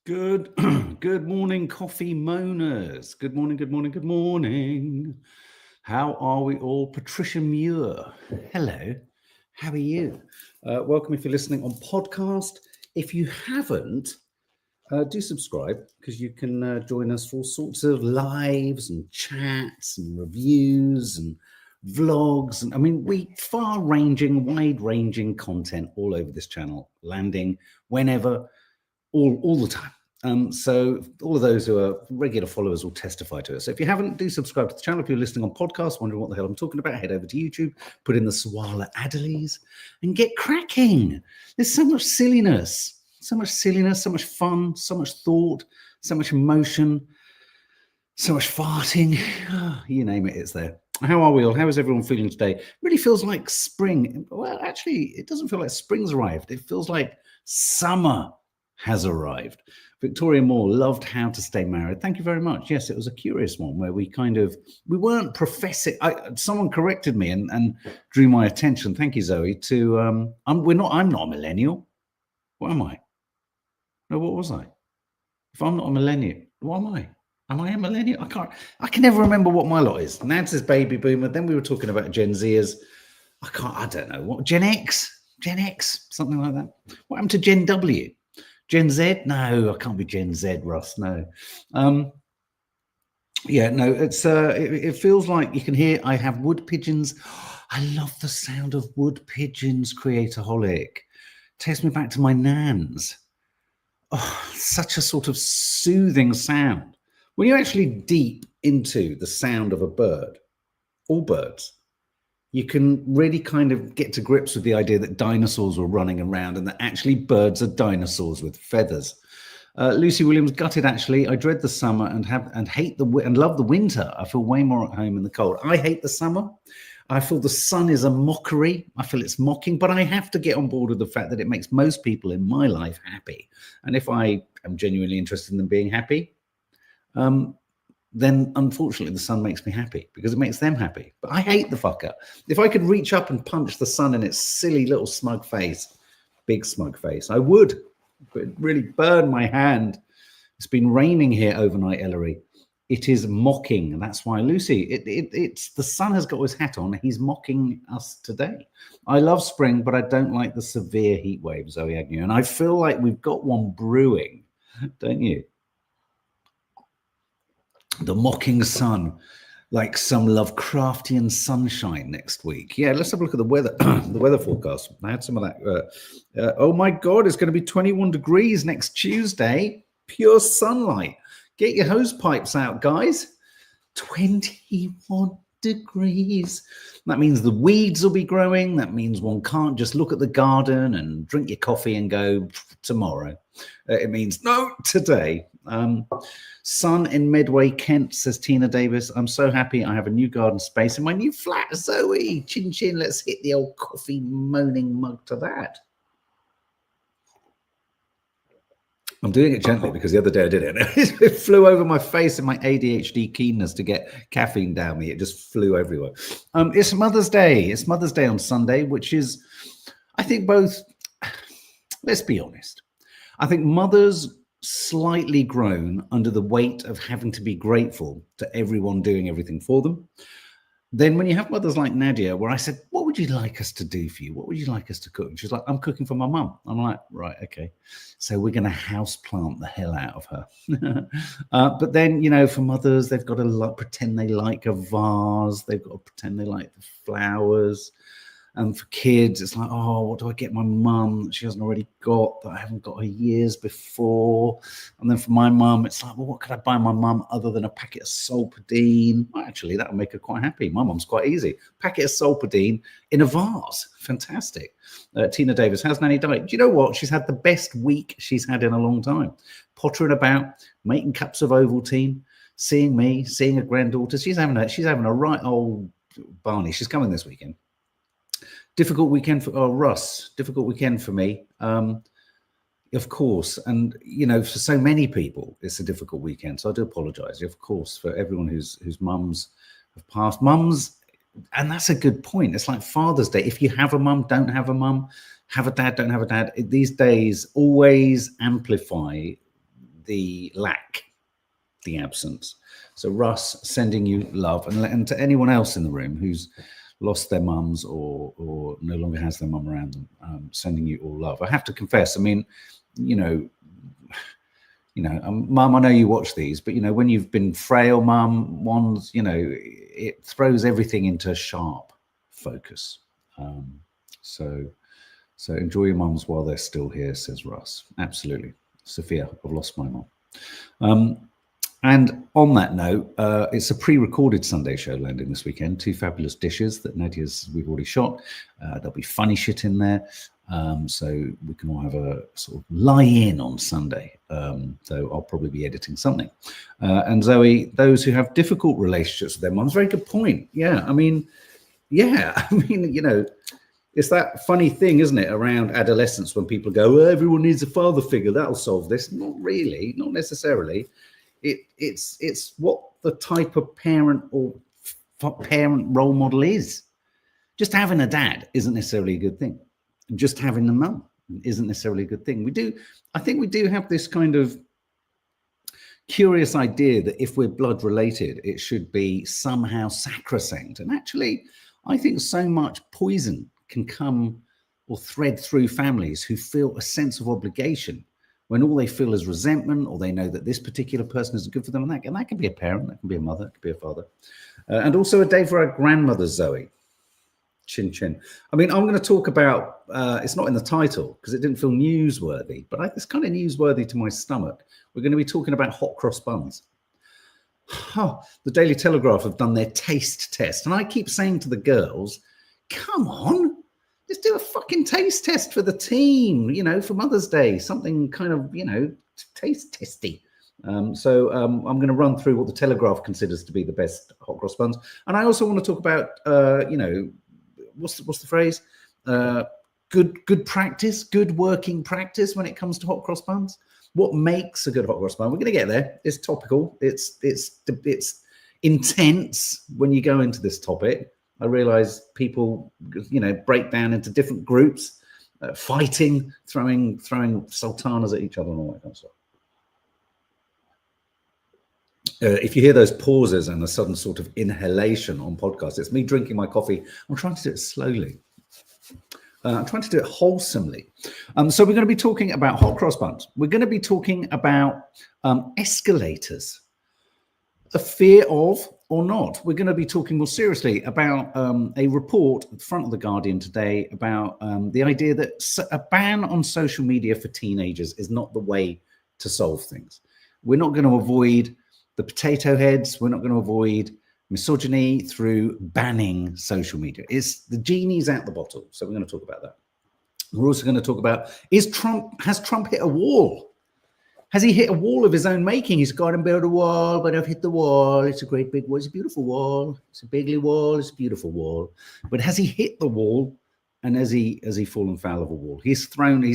Good, good morning, coffee moaners. Good morning, good morning, good morning. How are we all? Patricia Muir, hello. How are you? Welcome if you're listening on podcast. If you haven't, do subscribe because you can join us for all sorts of lives and chats and reviews and vlogs. And I mean, far-ranging, wide-ranging content all over this channel, landing whenever, all the time. So all of those who are regular followers will testify to it. So if you haven't, do subscribe to the channel. If you're listening on podcast, wondering what the hell I'm talking about, head over to YouTube, put in the Sawalha-Adderleys and get cracking. There's so much silliness, so much fun, so much thought, so much emotion, so much farting. You name it, it's there. How are we all? How is everyone feeling today? Really feels like spring. Well, actually, it doesn't feel like spring's arrived. It feels like summer has arrived. Victoria Moore, loved How to Stay Married. Thank you very much. Yes, it was a curious one where we weren't professing. Someone corrected me and drew my attention. Thank you, Zoe. I'm not a millennial. What am I? No, what was I? If I'm not a millennial, what am I? Am I a millennial? I can never remember what my lot is. Nad says baby boomer. Then we were talking about Gen Zers. I don't know what. Gen X, something like that. What happened to Gen W? Gen Z? No, I can't be Gen Z, Russ. No. Yeah, no, it feels like you can hear I have wood pigeons. I love the sound of wood pigeons, Creatorholic. Takes me back to my nans. Oh, such a sort of soothing sound. When you're actually deep into the sound of a bird, all birds, you can really kind of get to grips with the idea that dinosaurs were running around and that actually birds are dinosaurs with feathers. Lucy Williams, gutted actually. I dread the summer and hate and love the winter. I feel way more at home in the cold. I hate the summer. I feel the sun is a mockery. I feel it's mocking, but I have to get on board with the fact that it makes most people in my life happy. And if I am genuinely interested in them being happy, then unfortunately the sun makes me happy because it makes them happy. But I hate the fucker. If I could reach up and punch the sun in its silly little smug face, big smug face, I would. But it really burned my hand. It's been raining here overnight, Ellery. It is mocking, and that's why, Lucy, it's the sun has got his hat on. He's mocking us today. I love spring, but I don't like the severe heat wave, Zoe Agnew. And I feel like we've got one brewing, don't you? The mocking sun, like some Lovecraftian sunshine next week. Yeah, let's have a look at the weather, the weather forecast. I had some of that. Oh my God, it's going to be 21 degrees next Tuesday. Pure sunlight. Get your hose pipes out, guys. 21 degrees. That means the weeds will be growing. That means one can't just look at the garden and drink your coffee and go tomorrow. It means no, today. Sun in Medway, Kent, says Tina Davis. I'm so happy I have a new garden space in my new flat. Zoe, chin chin, let's hit the old coffee moaning mug to that. I'm doing it gently because the other day I did it. It flew over my face in my ADHD keenness to get caffeine down me. It just flew everywhere. It's Mother's Day. It's Mother's Day on Sunday, which is, I think both, let's be honest. I think mothers slightly groan under the weight of having to be grateful to everyone doing everything for them. Then when you have mothers like Nadia, where I said, what would you like us to do for you? What would you like us to cook? And she's like, I'm cooking for my mum. I'm like, right, okay. So we're going to house plant the hell out of her. But then, you know, for mothers, they've got to pretend they like a vase. They've got to pretend they like the flowers. And for kids, it's like, oh, what do I get my mum that she hasn't already got, that I haven't got her years before? And then for my mum, it's like, well, what could I buy my mum other than a packet of Solpadeine? Well, actually, that would make her quite happy. My mum's quite easy. Packet of Solpadeine in a vase. Fantastic. Tina Davis, how's Nanny died? Do you know what? She's had the best week she's had in a long time. Pottering about, making cups of Ovaltine, seeing me, seeing her granddaughter. She's having a right old Barney. She's coming this weekend. Difficult weekend for Russ. Difficult weekend for me, of course. And you know, for so many people, it's a difficult weekend. So I do apologise, of course, for everyone whose mums have passed. Mums, and that's a good point. It's like Father's Day. If you have a mum, don't have a mum, have a dad, don't have a dad. These days always amplify the lack, the absence. So Russ, sending you love, and to anyone else in the room who's lost their mums or no longer has their mum around them, sending you all love. I have to confess, I mean, mum, I know you watch these, but when you've been frail, mum, it throws everything into sharp focus. So enjoy your mums while they're still here, says Russ. Absolutely. Sophia, I've lost my mum. And on that note, it's a pre-recorded Sunday show landing this weekend. 2 fabulous dishes that we've already shot. There'll be funny shit in there. So we can all have a sort of lie-in on Sunday. So I'll probably be editing something. And Zoe, those who have difficult relationships with their mums, very good point. Yeah, I mean, it's that funny thing, isn't it, around adolescence when people go, well, everyone needs a father figure, that'll solve this. Not really, not necessarily. It's what the type of parent or parent role model is. Just having a dad isn't necessarily a good thing. Just having a mum isn't necessarily a good thing. I think we do have this kind of curious idea that if we're blood related, it should be somehow sacrosanct. And actually, I think so much poison can come or thread through families who feel a sense of obligation when all they feel is resentment, or they know that this particular person isn't good for them. And that can be a parent, that can be a mother, it can be a father. And also a day for our grandmothers, Zoe. Chin chin. I mean, I'm going to talk about, it's not in the title because it didn't feel newsworthy, but it's kind of newsworthy to my stomach. We're going to be talking about hot cross buns. The Daily Telegraph have done their taste test. And I keep saying to the girls, come on, let's do a fucking taste test for the team, for Mother's Day, something kind of, taste testy. So I'm going to run through what the Telegraph considers to be the best hot cross buns. And I also want to talk about, what's the phrase? Good practice, good working practice when it comes to hot cross buns. What makes a good hot cross bun? We're going to get there. It's topical. It's intense when you go into this topic. I realize people, break down into different groups, fighting, throwing sultanas at each other and all that kind of stuff. If you hear those pauses and a sudden sort of inhalation on podcasts, it's me drinking my coffee. I'm trying to do it slowly. I'm trying to do it wholesomely. So we're going to be talking about hot cross buns. We're going to be talking about escalators, a fear of or not. We're going to be talking more seriously about a report at the front of The Guardian today about the idea that a ban on social media for teenagers is not the way to solve things. We're not going to avoid the potato heads. We're not going to avoid misogyny through banning social media. The genie's out the bottle. So we're going to talk about that. We're also going to talk about, has Trump hit a wall? Has he hit a wall of his own making? He's got to build a wall, but I've hit the wall. It's a great big wall. It's a beautiful wall. It's a bigly wall. It's a beautiful wall. But has he hit the wall? And has he fallen foul of a wall? He's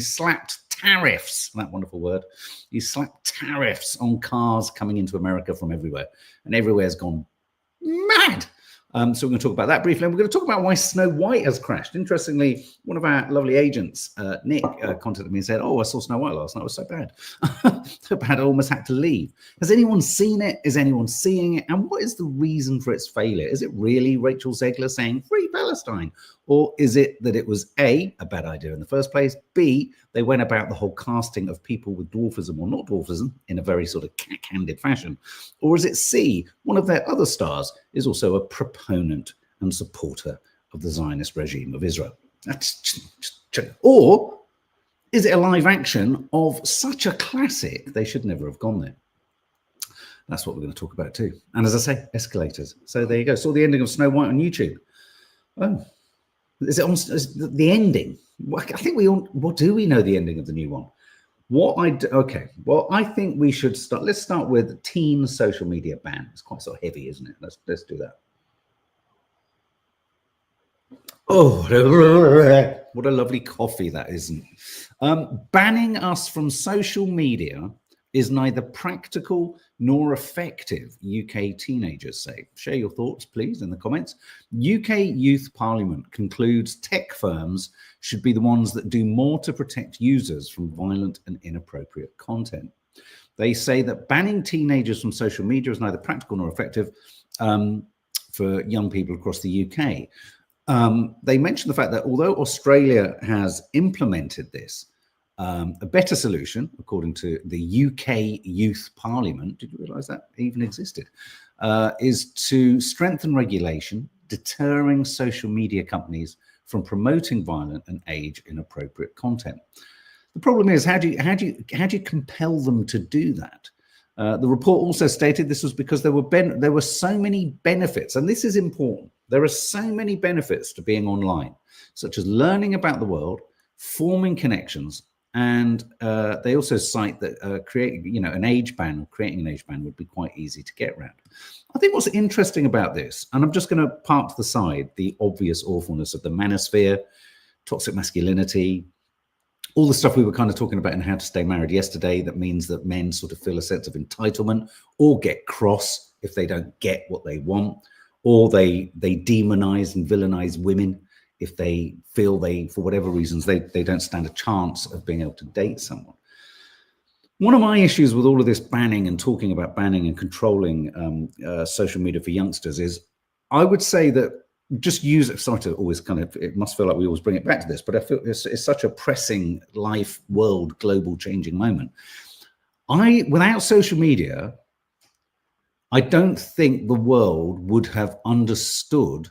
slapped tariffs, that wonderful word. He's slapped tariffs on cars coming into America from everywhere. And everywhere's gone mad. So we're going to talk about that briefly. And we're going to talk about why Snow White has crashed. Interestingly, one of our lovely agents, Nick, contacted me and said, I saw Snow White last night. It was so bad. So bad I almost had to leave. Has anyone seen it? Is anyone seeing it? And what is the reason for its failure? Is it really Rachel Zegler saying free Palestine? Or is it that it was A, a bad idea in the first place, B, they went about the whole casting of people with dwarfism or not dwarfism in a very sort of cack-handed fashion? Or is it C, one of their other stars is also a proponent and supporter of the Zionist regime of Israel? Or is it a live action of such a classic they should never have gone there? That's what we're going to talk about too. And as I say, escalators. So there you go. Saw the ending of Snow White on YouTube. Oh, is it the ending? I think what do we know the ending of the new one? I think we should start. Let's start with teen social media ban. It's quite sort of heavy, isn't it? Let's do that. Oh, what a lovely coffee that isn't. Banning us from social media is neither practical nor effective, UK teenagers say. Share your thoughts, please, in the comments. UK Youth Parliament concludes tech firms should be the ones that do more to protect users from violent and inappropriate content. They say that banning teenagers from social media is neither practical nor effective for young people across the UK. They mention the fact that although Australia has implemented this, a better solution, according to the UK Youth Parliament, did you realise that even existed, is to strengthen regulation, deterring social media companies from promoting violent and age-inappropriate content. The problem is, how do you compel them to do that? The report also stated this was because there were so many benefits, and this is important. There are so many benefits to being online, such as learning about the world, forming connections, and they also cite that creating an age ban or creating an age ban would be quite easy to get around. I think what's interesting about this, and I'm just going to park to the side the obvious awfulness of the manosphere, toxic masculinity, all the stuff we were kind of talking about in How to Stay Married yesterday, that means that men sort of feel a sense of entitlement or get cross if they don't get what they want, or they demonize and villainize women if they feel for whatever reasons, they don't stand a chance of being able to date someone. One of my issues with all of this banning and talking about banning and controlling social media for youngsters is, I would say that just use it. Sorry to always it must feel like we always bring it back to this, but I feel it's such a pressing life, world, global changing moment. Without social media, I don't think the world would have understood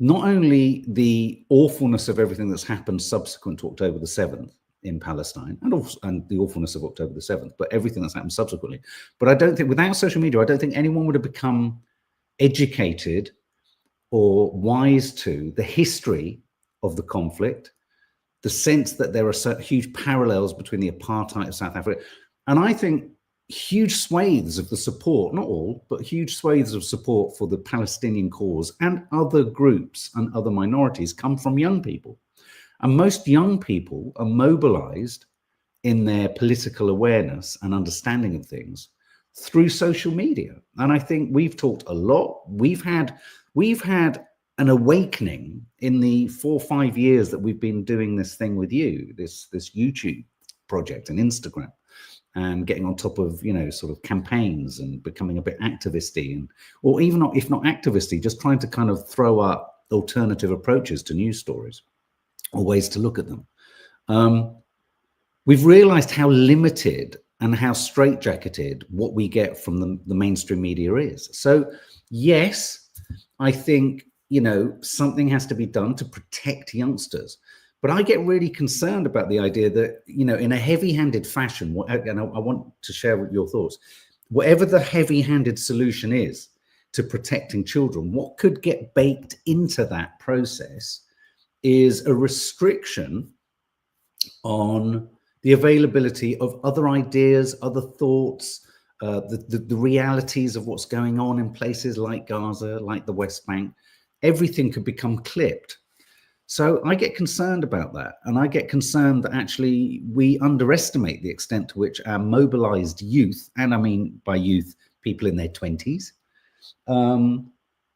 not only the awfulness of everything that's happened subsequent to October the 7th in Palestine, and the awfulness of October the 7th, but everything that's happened subsequently. But I don't think, without social media, I don't think anyone would have become educated or wise to the history of the conflict, the sense that there are huge parallels between the apartheid of South Africa. And I think huge swathes of the support, not all, but huge swathes of support for the Palestinian cause and other groups and other minorities come from young people. And most young people are mobilized in their political awareness and understanding of things through social media. And I think we've talked a lot. We've had an awakening in the 4 or 5 years that we've been doing this thing with you, this YouTube project and Instagram, and getting on top of, sort of campaigns and becoming a bit activisty, or even not, if not activisty, just trying to kind of throw up alternative approaches to news stories or ways to look at them. We've realized how limited and how straitjacketed what we get from the mainstream media is. So yes, I think, something has to be done to protect youngsters. But I get really concerned about the idea that, in a heavy-handed fashion, and I want to share your thoughts, whatever the heavy-handed solution is to protecting children, what could get baked into that process is a restriction on the availability of other ideas, other thoughts, the realities of what's going on in places like Gaza, like the West Bank. Everything could become clipped. So I get concerned about that. And I get concerned that actually we underestimate the extent to which our mobilized youth, and I mean by youth, people in their 20s,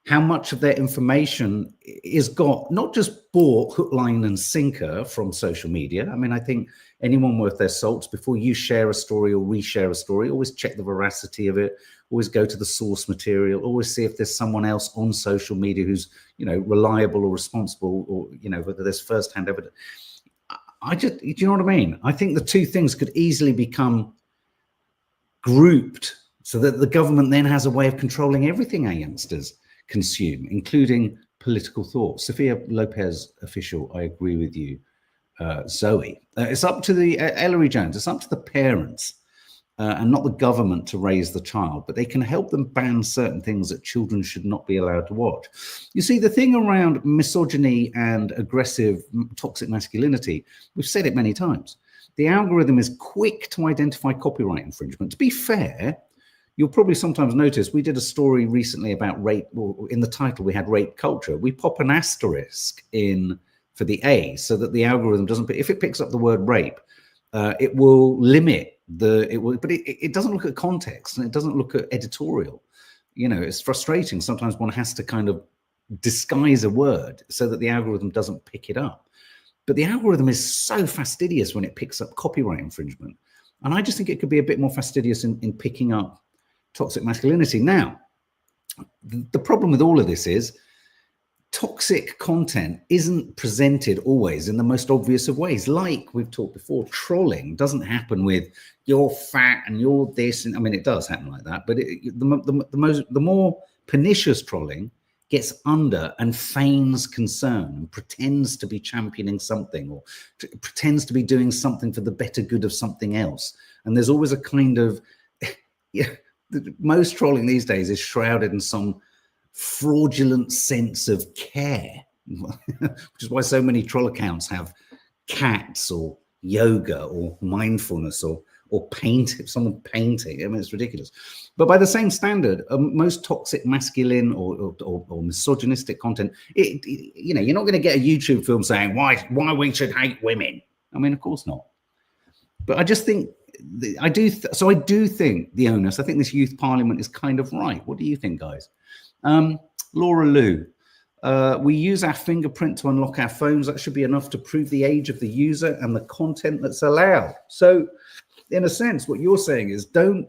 how much of their information is got, not just bought hook, line and sinker from social media. I mean, I think anyone worth their salts, before you share a story or reshare a story, always check the veracity of it, always go to the source material, always see if there's someone else on social media who's, reliable or responsible, or, whether there's firsthand evidence. Do you know what I mean? I think the two things could easily become grouped so that the government then has a way of controlling everything our youngsters consume, including political thought. Sophia Lopez official, I agree with you. Zoe, it's up to the Ellery Jones, it's up to the parents and not the government to raise the child, but they can help them ban certain things that children should not be allowed to watch. You see, the thing around misogyny and aggressive toxic masculinity, we've said it many times, the algorithm is quick to identify copyright infringement. To be fair, you'll probably sometimes notice we did a story recently about rape, or in the title we had rape culture. We pop an asterisk in for the A so that the algorithm doesn't, if it picks up the word rape, it will limit but it doesn't look at context, and it doesn't look at editorial. It's frustrating. Sometimes one has to kind of disguise a word so that the algorithm doesn't pick it up. But the algorithm is so fastidious when it picks up copyright infringement. And I just think it could be a bit more fastidious in picking up toxic masculinity. Now, the problem with all of this is toxic content isn't presented always in the most obvious of ways. Like we've talked before, trolling doesn't happen with you're fat and you're this. And I mean, it does happen like that, but the more pernicious trolling gets under and feigns concern and pretends to be championing something or pretends to be doing something for the better good of something else. And there's always a kind of, most trolling these days is shrouded in some fraudulent sense of care, which is why so many troll accounts have cats or yoga or mindfulness or someone painting. I mean, it's ridiculous. But by the same standard, most toxic masculine or misogynistic content, you're not going to get a YouTube film saying why we should hate women. I mean, of course not. But I just think I do think the onus. I think this youth parliament is kind of right. What do you think, guys? Laura Lou, we use our fingerprint to unlock our phones. That should be enough to prove the age of the user and the content that's allowed. So in a sense, what you're saying is don't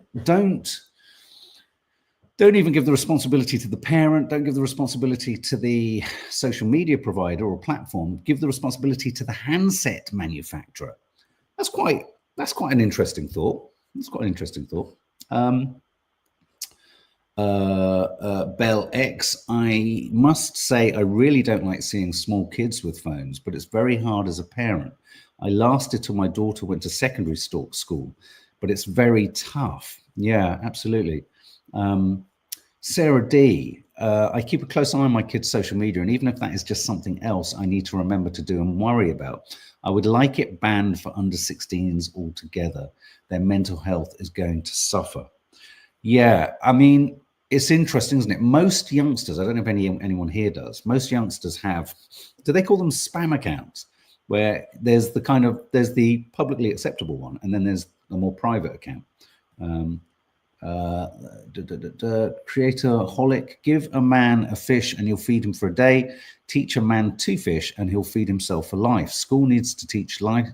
even give the responsibility to the parent. Don't give the responsibility to the social media provider or platform. Give the responsibility to the handset manufacturer. That's quite an interesting thought. That's quite an interesting thought. Bell X, I must say I really don't like seeing small kids with phones, but it's very hard as a parent. I lasted till my daughter went to secondary school, but it's very tough. Yeah, absolutely. Sarah D, I keep a close eye on my kids' social media, and even if that is just something else I need to remember to do and worry about, I would like it banned for under 16s altogether. Their mental health is going to suffer. Yeah, I mean, it's interesting, isn't it? Most youngsters, I don't know if anyone here does, most youngsters have, do they call them spam accounts? Where there's the publicly acceptable one, and then there's a more private account. Creator holic, give a man a fish and you'll feed him for a day. Teach a man to fish and he'll feed himself for life. Schools need to teach life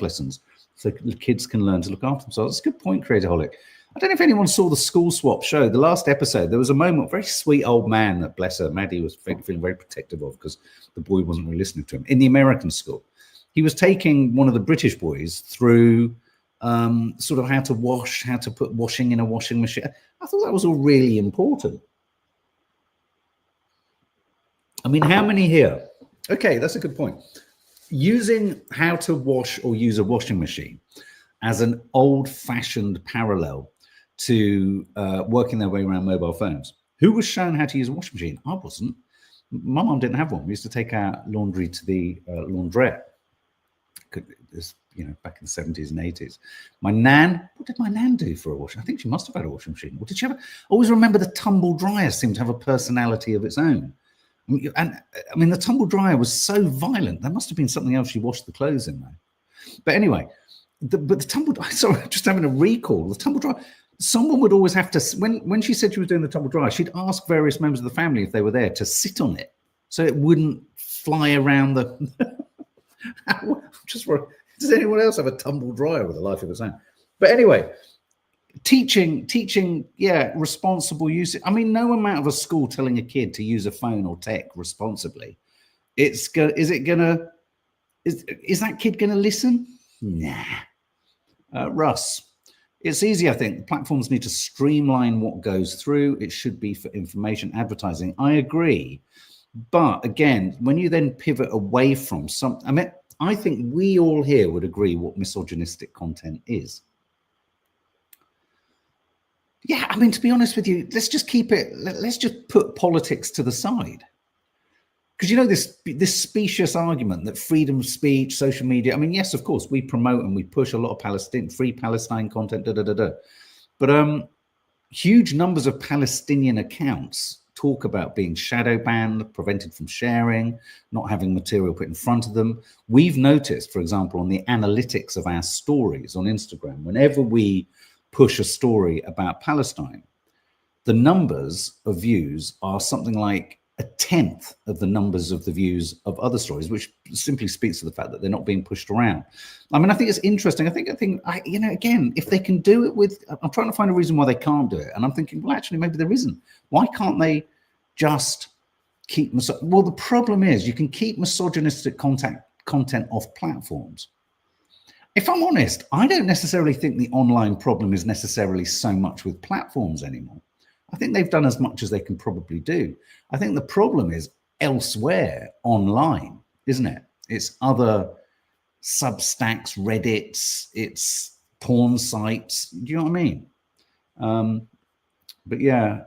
lessons so kids can learn to look after themselves. That's a good point, Creator holic. I don't know if anyone saw the School Swap show. The last episode, there was a moment, very sweet old man that, bless her, Maddie was feeling very protective of because the boy wasn't really listening to him. In the American school, he was taking one of the British boys through sort of how to wash, how to put washing in a washing machine. I thought that was all really important. I mean, how many here? Okay, that's a good point. Using how to wash or use a washing machine as an old-fashioned parallel to working their way around mobile phones. Who was shown how to use a washing machine? I wasn't. My mum didn't have one. We used to take our laundry to the laundrette. Back in the 70s and 80s. My nan, what did my nan do for a washing? I think she must have had a washing machine. Or did she have always remember the tumble dryer seemed to have a personality of its own. And I mean, the tumble dryer was so violent. There must have been something else she washed the clothes in there. But anyway, the tumble dryer, sorry, just having a recall, the tumble dryer, someone would always have to, when she said she was doing the tumble dryer, she'd ask various members of the family if they were there to sit on it so it wouldn't fly around the, does anyone else have a tumble dryer with a life of its own? But anyway, teaching, yeah, responsible use. I mean, no amount of a school telling a kid to use a phone or tech responsibly. Is that kid gonna listen? Nah. Russ, it's easy, I think. Platforms need to streamline what goes through. It should be for information advertising. I agree. But again, when you then pivot away from I think we all here would agree what misogynistic content is. Yeah, I mean, to be honest with you, let's just put politics to the side. Because, this specious argument that freedom of speech, social media, I mean, yes, of course, we promote and we push a lot of free Palestine content, But huge numbers of Palestinian accounts talk about being shadow banned, prevented from sharing, not having material put in front of them. We've noticed, for example, on the analytics of our stories on Instagram, whenever we push a story about Palestine, the numbers of views are something like a tenth of the numbers of the views of other stories, which simply speaks to the fact that they're not being pushed around. I mean, I think it's interesting. I think, again, if they can do it with, I'm trying to find a reason why they can't do it. And I'm thinking, well, actually, maybe there isn't. Why can't they just keep, well, the problem is you can keep misogynistic content off platforms. If I'm honest, I don't necessarily think the online problem is necessarily so much with platforms anymore. I think they've done as much as they can probably do. I think the problem is elsewhere online, isn't it? It's other Substacks, Reddits, it's porn sites. Do you know what I mean? But yeah,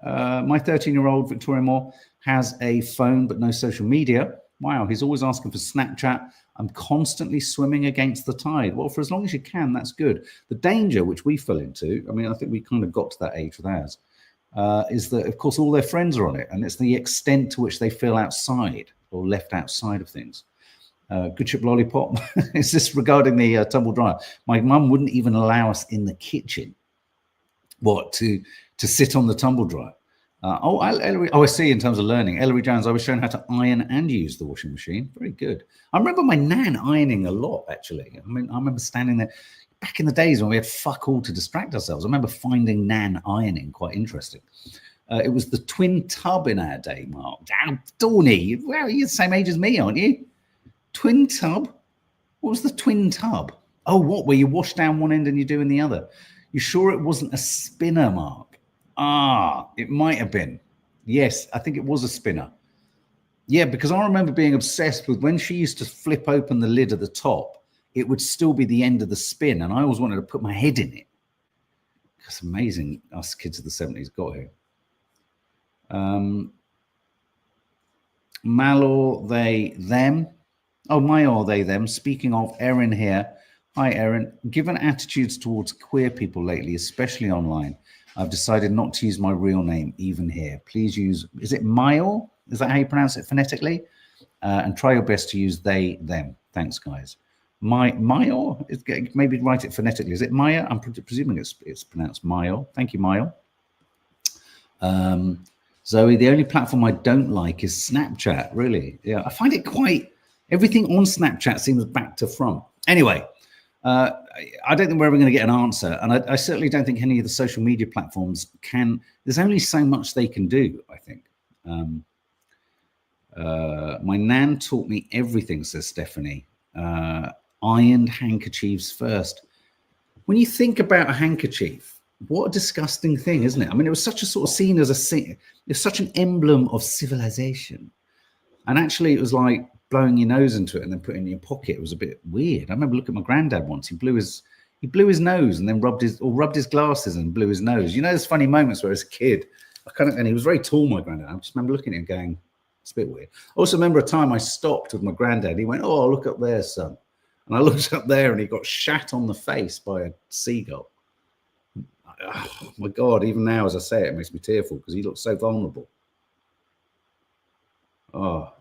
my 13-year-old Victoria Moore has a phone but no social media. Wow, he's always asking for Snapchat. I'm constantly swimming against the tide. Well, for as long as you can, that's good. The danger which we fell into, I mean, I think we kind of got to that age with ours, is that, of course, all their friends are on it, and it's the extent to which they feel outside or left outside of things. Good Chip Lollipop. Is this regarding the tumble dryer? My mum wouldn't even allow us in the kitchen. What, to sit on the tumble dryer? I see. In terms of learning, Ellery Jones, I was shown how to iron and use the washing machine. Very good. I remember my nan ironing a lot, actually. I mean, I remember standing there back in the days when we had fuck all to distract ourselves. I remember finding nan ironing quite interesting. It was the twin tub in our day, Mark. Damn, Dawny, well, you're the same age as me, aren't you? Twin tub? What was the twin tub? Oh, what, where you wash down one end and you do in the other? You sure it wasn't a spinner, Mark? Ah, it might have been. Yes, I think it was a spinner. Yeah, because I remember being obsessed with when she used to flip open the lid at the top, it would still be the end of the spin. And I always wanted to put my head in it. It's amazing us kids of the 70s got here. Malor, they, them. Oh, my or they, them. Speaking of, Erin here. Hi, Erin. Given attitudes towards queer people lately, especially online, I've decided not to use my real name even here. Please use, is it Mayor? Is that how you pronounce it phonetically? And try your best to use they, them. Thanks, guys. Mayor? Maybe write it phonetically. Is it Maya? I'm presuming it's pronounced Mayor. Thank you, Mayor. Zoe, the only platform I don't like is Snapchat, really. Yeah, I find it quite, everything on Snapchat seems back to front. Anyway, I don't think we're ever going to get an answer. And I certainly don't think any of the social media platforms can, there's only so much they can do, I think. My nan taught me everything, says Stephanie. Ironed handkerchiefs first. When you think about a handkerchief, what a disgusting thing, isn't it? I mean, it was such a sort of seen as it's such an emblem of civilization. And actually it was like blowing your nose into it and then putting it in your pocket. It was a bit weird. I remember looking at my granddad once. He blew his nose and then rubbed his glasses and blew his nose. You know, there's funny moments where as a kid, and he was very tall, my granddad. I just remember looking at him going, it's a bit weird. I also remember a time I stopped with my granddad. He went, oh, look up there, son. And I looked up there and he got shat on the face by a seagull. Oh my God, even now as I say it makes me tearful because he looked so vulnerable. Oh.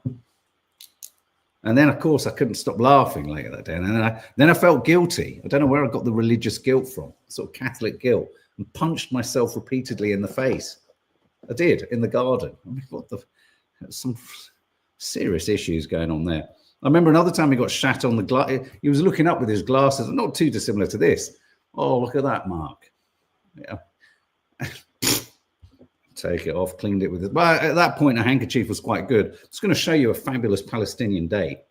And then, of course, I couldn't stop laughing later that day. And then I felt guilty. I don't know where I got the religious guilt from, sort of Catholic guilt, and punched myself repeatedly in the face. I did, in the garden. I mean, some serious issues going on there. I remember another time he got shat on the glass. He was looking up with his glasses, not too dissimilar to this. Oh, look at that, Mark. Yeah. Take it off, cleaned it with it. But at that point, a handkerchief was quite good. I'm just going to show you a fabulous Palestinian day.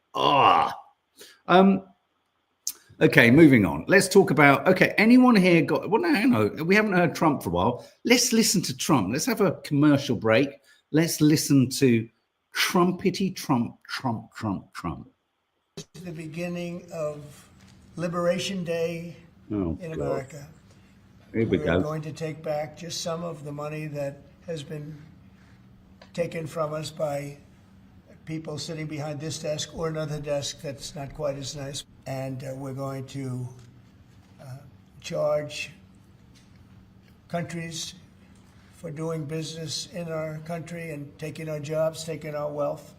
Okay, moving on. Let's talk about, okay, anyone here got, well, no, we haven't heard Trump for a while. Let's listen to Trump. Let's have a commercial break. Let's listen to Trumpity Trump. This is the beginning of Liberation Day in America. Here we go. We're going to take back just some of the money that has been taken from us by people sitting behind this desk or another desk that's not quite as nice. And we're going to charge countries for doing business in our country and taking our jobs, taking our wealth,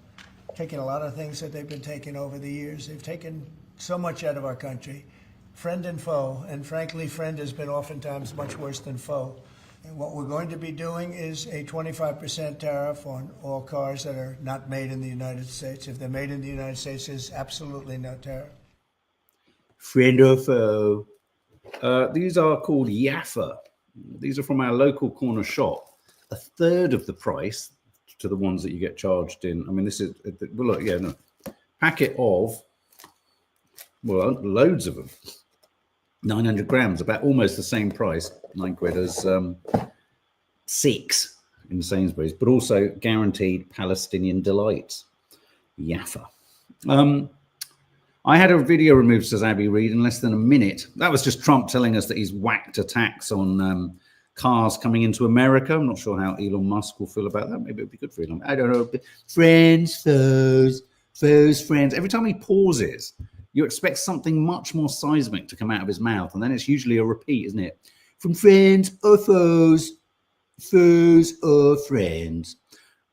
taking a lot of things that they've been taking over the years. They've taken so much out of our country, friend and foe. And frankly, friend has been oftentimes much worse than foe. And what we're going to be doing is a 25% tariff on all cars that are not made in the United States. If they're made in the United States, there's absolutely no tariff. Friend or foe. These are called Yaffa. These are from our local corner shop. A third of the price to the ones that you get charged in. I mean, this is, well, look, yeah, no. Packet of, well, loads of them. 900 grams, about almost the same price, £9 as 6 in Sainsbury's, but also guaranteed Palestinian delights. Yaffa. I had a video removed, says Abby Reid, in less than a minute. That was just Trump telling us that he's whacked a tax on cars coming into America. I'm not sure how Elon Musk will feel about that. Maybe it'll be good for Elon. I don't know. Friends, foes, friends. Every time he pauses, you expect something much more seismic to come out of his mouth, and then it's usually a repeat, isn't it? From friends or foes or friends.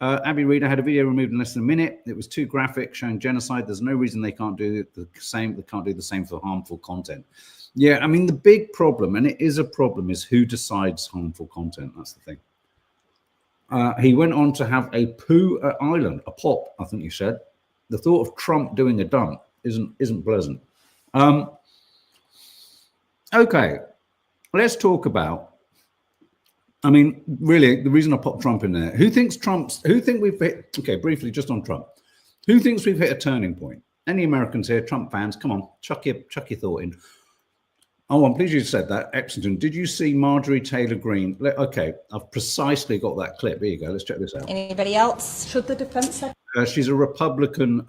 Abby Reader had a video removed in less than a minute. It was too graphic, showing genocide. There's no reason they can't do the same. They can't do the same for harmful content. Yeah, I mean, the big problem, and it is a problem, is who decides harmful content. That's the thing. He went on to have a poo at Ireland, a pop, I think you said. The thought of Trump doing a dump isn't pleasant. Okay, let's talk about. I mean, really, the reason I popped Trump in there. Who think we've hit? Okay, briefly, just on Trump. Who thinks we've hit a turning point? Any Americans here, Trump fans? Come on, chuck your thought in. Oh, I'm pleased you said that. Exington, did you see Marjorie Taylor Greene? Okay, I've precisely got that clip. Here you go. Let's check this out. Anybody else? Should the defense secretary? She's a Republican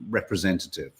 representative.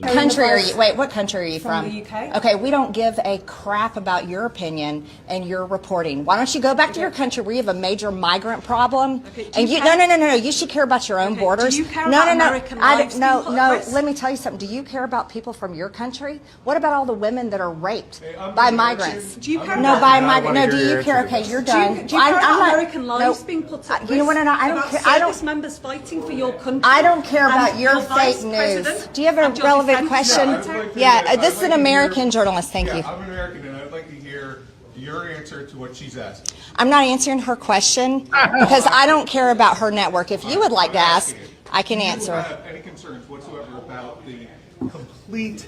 Country are you? Wait, what country are you From from? the UK. Okay, we don't give a crap about your opinion and your reporting. Why don't you go back to your country where you have a major migrant problem? Okay, And you, no. You should care about your own borders. Do you care no, about no, American I lives don't, no, being put no. at risk? Let me tell you something. Do you care about people from your country? What about all the women that are raped I'm by gonna migrants? Do you care No, about by I migrants. wanna No, do hear you your care? answer to Okay, this. you're Do you done. care about not- American lives no, being put at risk? You know what? I don't about care. I service don't. members fighting for your country. I don't care about and your vice fake news. president Do you have a and your relevant defense question? secretary? This is an American journalist. Thank you. I'm an American, and I'd like to hear your answer to what she's asked. I'm not answering her question because I don't care about her network. If you would like to ask, I can Do you answer. have any concerns whatsoever about the complete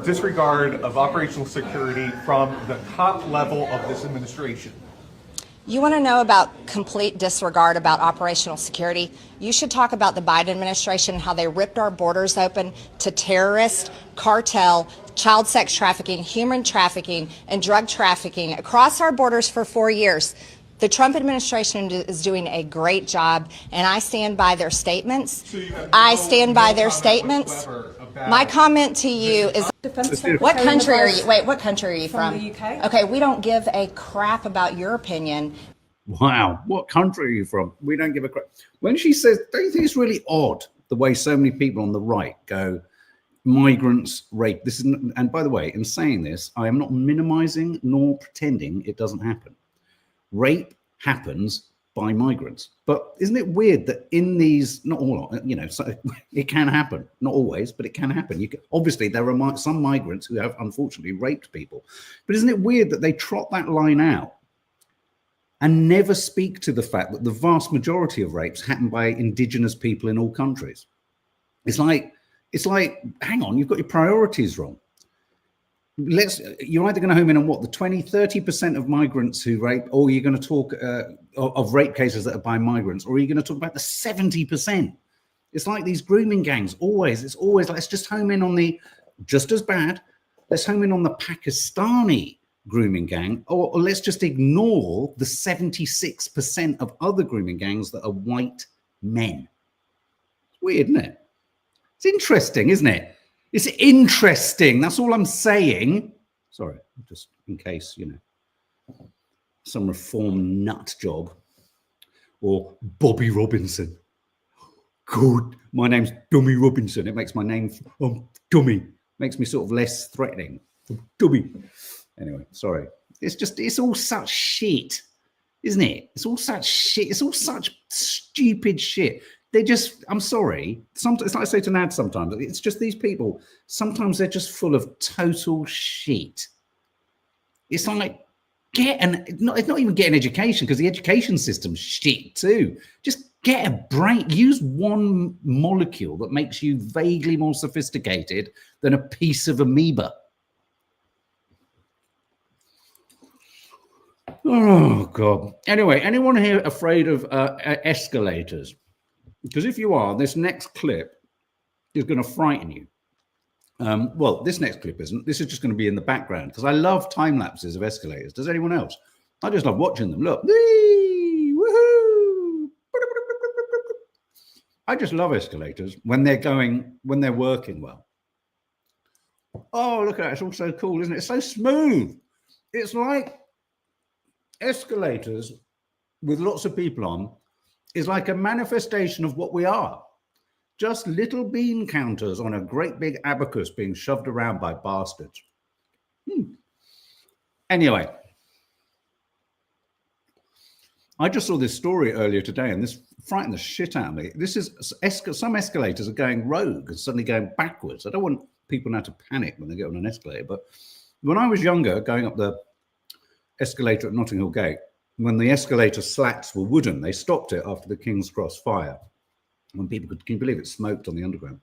disregard of operational security from the top level of this administration? You want to know about complete disregard about operational security? You should talk about the Biden administration and how they ripped our borders open to terrorist, cartel, child sex trafficking, human trafficking, and drug trafficking across our borders for 4 years. The Trump administration is doing a great job, and I stand by their statements. So you have I no- stand by no their comment statements. whatsoever about- My comment to you is, Defense what secretary country are advised- you? Wait, what country are you From from? the UK. Okay, we don't give a crap about your opinion. Wow, what country are you from? We don't give a crap. When she says, don't you think it's really odd the way so many people on the right go, migrants rape? This is, and by the way, in saying this, I am not minimizing nor pretending it doesn't happen. Rape happens by migrants, but isn't it weird that in these, not all, so it can happen, not always, but it can happen. Obviously there are some migrants who have unfortunately raped people, but isn't it weird that they trot that line out and never speak to the fact that the vast majority of rapes happen by indigenous people in all countries? It's like, hang on, you've got your priorities wrong. You're either going to home in on what, the 20-30% of migrants who rape, or you're going to talk of rape cases that are by migrants, or are you going to talk about the 70%? It's like these grooming gangs, it's always like, let's just home in on the, just as bad, let's home in on the Pakistani grooming gang, or let's just ignore the 76% of other grooming gangs that are white men. It's weird, isn't it? It's interesting, isn't it? It's interesting. That's all I'm saying. Sorry, just in case, some reform nut job or Bobby Robinson. Good. My name's Dummy Robinson. It makes my name dummy. Makes me sort of less threatening. Dummy. Anyway, sorry. It's all such shit, isn't it? It's all such shit. It's all such stupid shit. I'm sorry. Sometimes, it's like I say to Nad sometimes, it's just these people, sometimes they're just full of total shit. It's like, it's not even get an education, because the education system's shit too. Just get a brain. Use one molecule that makes you vaguely more sophisticated than a piece of amoeba. Oh God. Anyway, anyone here afraid of escalators? Because if you are, this next clip is going to frighten you. Well, this next clip isn't. This is just going to be in the background, because I love time lapses of escalators. Does anyone else? I just love watching them. Look. Whee! Woohoo! I just love escalators when they're working well. Oh, look at that. It's all so cool, isn't it? It's so smooth. It's like escalators with lots of people on is like a manifestation of what we are. Just little bean counters on a great big abacus being shoved around by bastards. Anyway, I just saw this story earlier today, and this frightened the shit out of me. This is some escalators are going rogue and suddenly going backwards. I don't want people now to panic when they get on an escalator, but when I was younger, going up the escalator at Notting Hill Gate, when the escalator slats were wooden, they stopped it after the King's Cross fire. When people could, can you believe it, smoked on the underground?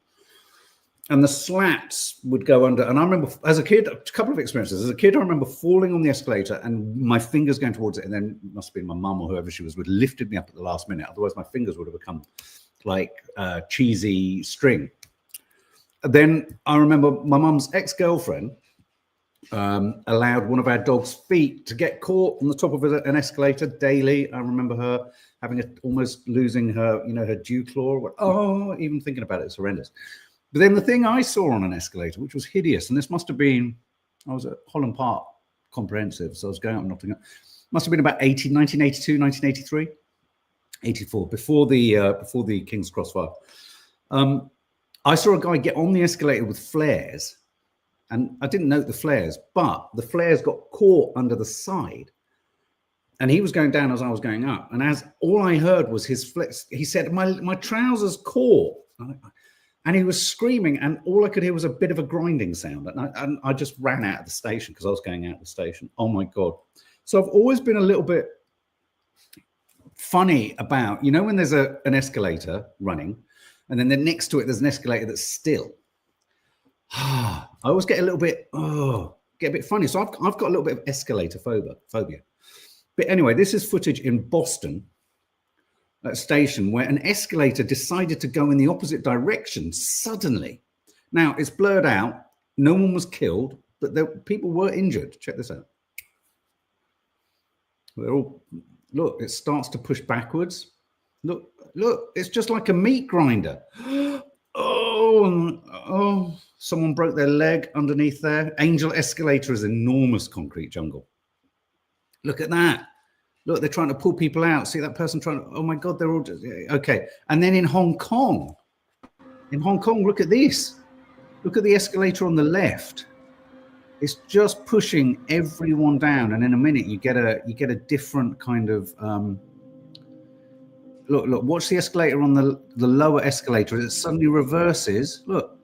And the slats would go under. And I remember as a kid, a couple of experiences. As a kid, I remember falling on the escalator and my fingers going towards it. And then it must have been my mum or whoever she was, would lifted me up at the last minute. Otherwise, my fingers would have become like cheesy string. Then I remember my mum's ex-girlfriend allowed one of our dog's feet to get caught on the top of an escalator daily. I remember her having almost losing her, her dew claw. Oh, even thinking about it, it's horrendous. But then the thing I saw on an escalator, which was hideous, and this must have been, I was at Holland Park Comprehensive, so I was going up Nottingham. Must have been about 1982, 1983, 84, before the King's Cross fire. I saw a guy get on the escalator with flares, and I didn't note the flares, but the flares got caught under the side. And he was going down as I was going up. And as all I heard was his flex, he said, my trousers caught. And he was screaming, and all I could hear was a bit of a grinding sound. And I just ran out of the station because I was going out of the station. Oh my God. So I've always been a little bit funny about, when there's an escalator running, and then next to it, there's an escalator that's still. I always get a little bit, get a bit funny. So I've got a little bit of escalator phobia. But anyway, this is footage in Boston at a station where an escalator decided to go in the opposite direction suddenly. Now, it's blurred out. No one was killed, but people were injured. Check this out. Look, it starts to push backwards. Look, it's just like a meat grinder. Oh, someone broke their leg underneath there. Angel Escalator is enormous concrete jungle. Look at that. Look, they're trying to pull people out. See that person trying to, oh my God, they're all just, okay. And then in Hong Kong, look at this. Look at the escalator on the left. It's just pushing everyone down. And in a minute, you get a different kind of, look, watch the escalator on the lower escalator. It suddenly reverses. Look,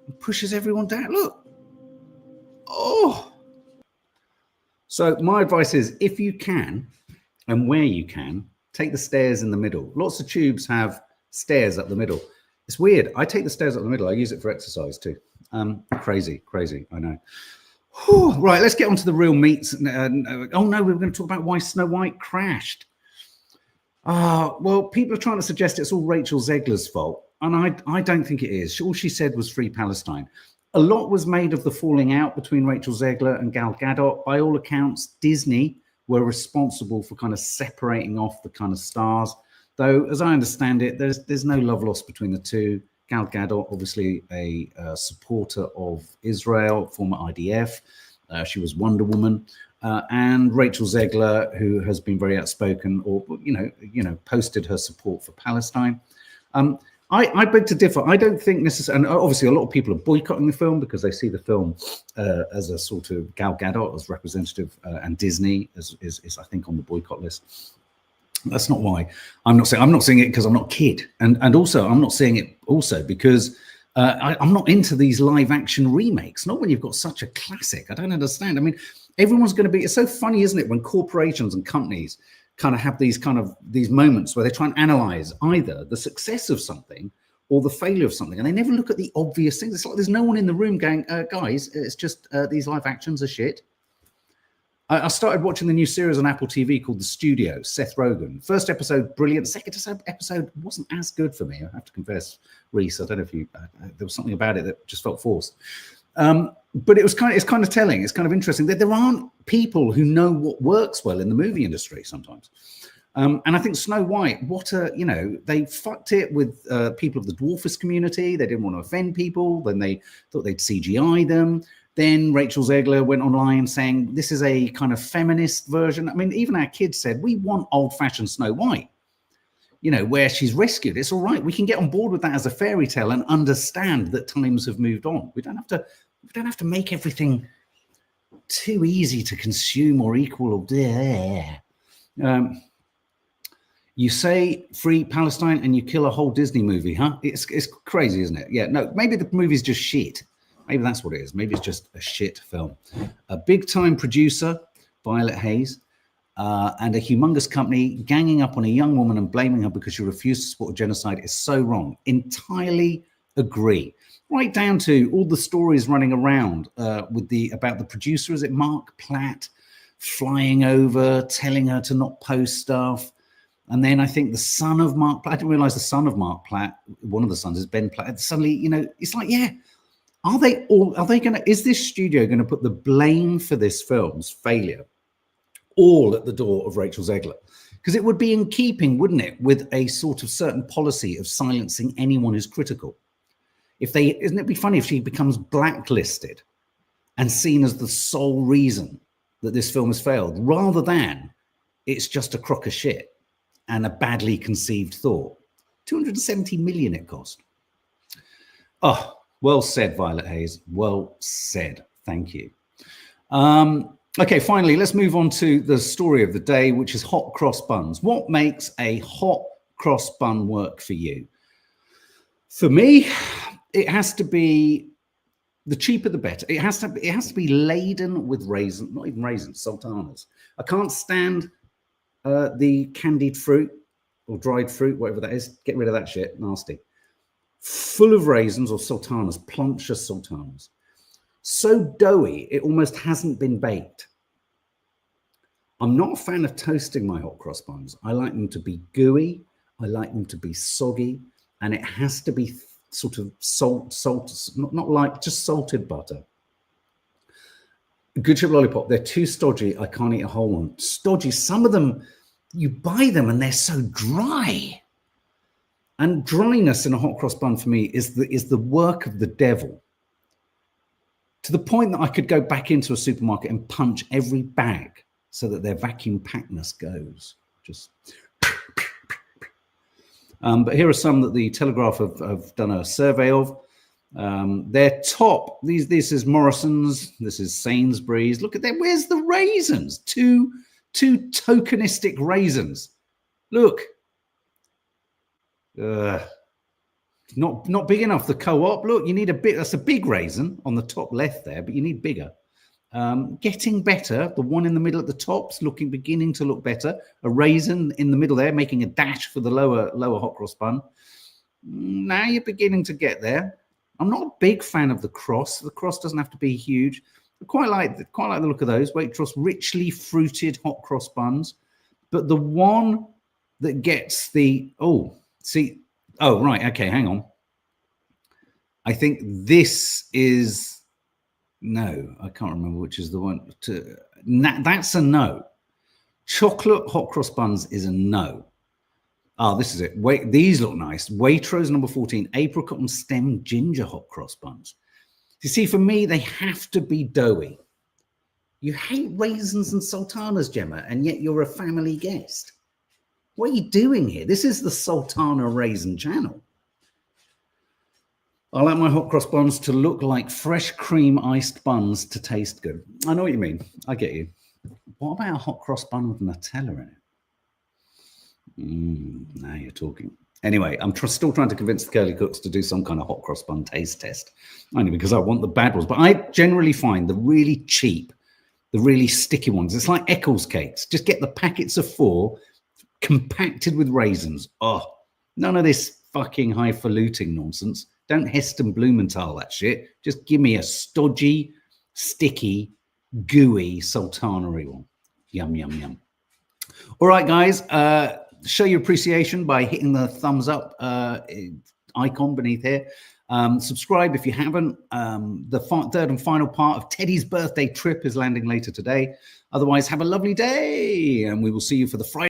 it pushes everyone down. Look. Oh. So my advice is, if you can, and where you can, take the stairs in the middle. Lots of tubes have stairs up the middle. It's weird. I take the stairs up the middle. I use it for exercise too. Crazy, I know. Whew. Right, let's get on to the real meats. Oh no, we were going to talk about why Snow White crashed. Well, people are trying to suggest it's all Rachel Zegler's fault. And I don't think it is. All she said was free Palestine. A lot was made of the falling out between Rachel Zegler and Gal Gadot. By all accounts, Disney were responsible for kind of separating off the kind of stars. Though, as I understand it, there's no love lost between the two. Gal Gadot, obviously a supporter of Israel, former IDF. She was Wonder Woman. And Rachel Zegler, who has been very outspoken or, posted her support for Palestine. I beg to differ. I don't think necessarily, and obviously a lot of people are boycotting the film because they see the film as a sort of Gal Gadot as representative, and Disney is I think on the boycott list. That's not why I'm not saying it because I'm not a kid, and also I'm not saying it also because I'm not into these live action remakes. Not when you've got such a classic. I don't understand. I mean, Everyone's going to be, it's so funny, isn't it, when corporations and companies kind of have these moments where they try and analyze either the success of something or the failure of something, and they never look at the obvious things. It's like there's no one in the room going, guys, it's just these live actions are shit. I started watching the new series on Apple TV called The Studio, Seth Rogen. First episode, brilliant. Second episode wasn't as good for me, I have to confess, Reese. I don't know if you, there was something about it that just felt forced. But it's kind of telling. It's kind of interesting that there aren't people who know what works well in the movie industry sometimes. And I think Snow White, they fucked it with people of the dwarfist community. They didn't want to offend people. Then they thought they'd CGI them. Then Rachel Zegler went online saying, this is a kind of feminist version. I mean, even our kids said, we want old-fashioned Snow White, where she's rescued. It's all right. We can get on board with that as a fairy tale and understand that times have moved on. We don't have to make everything too easy to consume or equal or you say free Palestine and you kill a whole Disney movie, huh? It's crazy, isn't it? Yeah, no, maybe the movie's just shit. Maybe that's what it is. Maybe it's just a shit film. A big-time producer, Violet Hayes, and a humongous company ganging up on a young woman and blaming her because she refused to support genocide is so wrong. Entirely agree. Right down to all the stories running around about the producer, is it Mark Platt, flying over, telling her to not post stuff. And then I think the son of Mark Platt, I didn't realize the son of Mark Platt, one of the sons is Ben Platt. Suddenly, it's like, yeah, is this studio going to put the blame for this film's failure all at the door of Rachel Zegler? Because it would be in keeping, wouldn't it, with a sort of certain policy of silencing anyone who's critical. Isn't it be funny if she becomes blacklisted and seen as the sole reason that this film has failed, rather than it's just a crock of shit and a badly conceived thought? 270 million it cost. Oh, well said, Violet Hayes. Well said. Thank you. Okay, finally, let's move on to the story of the day, which is hot cross buns. What makes a hot cross bun work for you? For me, it has to be, the cheaper the better. It has to be laden with raisins, not even raisins, sultanas. I can't stand the candied fruit or dried fruit, whatever that is. Get rid of that shit. Nasty. Full of raisins or sultanas, plumptious sultanas. So doughy, it almost hasn't been baked. I'm not a fan of toasting my hot cross buns. I like them to be gooey. I like them to be soggy. And it has to be sort of not like just salted butter. Good chip lollipop, they're too stodgy. I can't eat a whole one. Stodgy, some of them, you buy them and they're so dry. And dryness in a hot cross bun for me is the work of the devil. To the point that I could go back into a supermarket and punch every bag so that their vacuum packedness goes. Just. But here are some that the Telegraph have done a survey of. Their top, this is Morrison's, this is Sainsbury's. Look at that. Where's the raisins? Two tokenistic raisins. Look. Not big enough. The Co-op. Look, you need a bit. That's a big raisin on the top left there, but you need bigger. Getting better. The one in the middle at the top's beginning to look better. A raisin in the middle there, making a dash for the lower hot cross bun. Now you're beginning to get there. I'm not a big fan of the cross. The cross doesn't have to be huge. I quite like the look of those Waitrose richly fruited hot cross buns, but the one that gets the right, okay, hang on. I think this is no, I can't remember which is the one. That's a no. Chocolate hot cross buns is a no. Oh, this is it. Wait, these look nice. Waitrose number 14, apricot and stem ginger hot cross buns. You see, for me, they have to be doughy. You hate raisins and sultanas, Gemma, and yet you're a family guest. What are you doing here? This is the Sultana Raisin channel. I like my hot cross buns to look like fresh cream iced buns to taste good. I know what you mean. I get you. What about a hot cross bun with Nutella in it? Now you're talking. Anyway, I'm still trying to convince the Curly Cooks to do some kind of hot cross bun taste test, only because I want the bad ones. But I generally find the really cheap the really sticky ones. It's like Eccles cakes. Just get the packets of 4 compacted with raisins. Oh, none of this fucking highfalutin nonsense. Don't Heston Blumenthal that shit. Just give me a stodgy, sticky, gooey sultanery one. Yum, yum, yum. All right, guys. Show your appreciation by hitting the thumbs up icon beneath here. Subscribe if you haven't. The third and final part of Teddy's birthday trip is landing later today. Otherwise, have a lovely day, and we will see you for the Friday.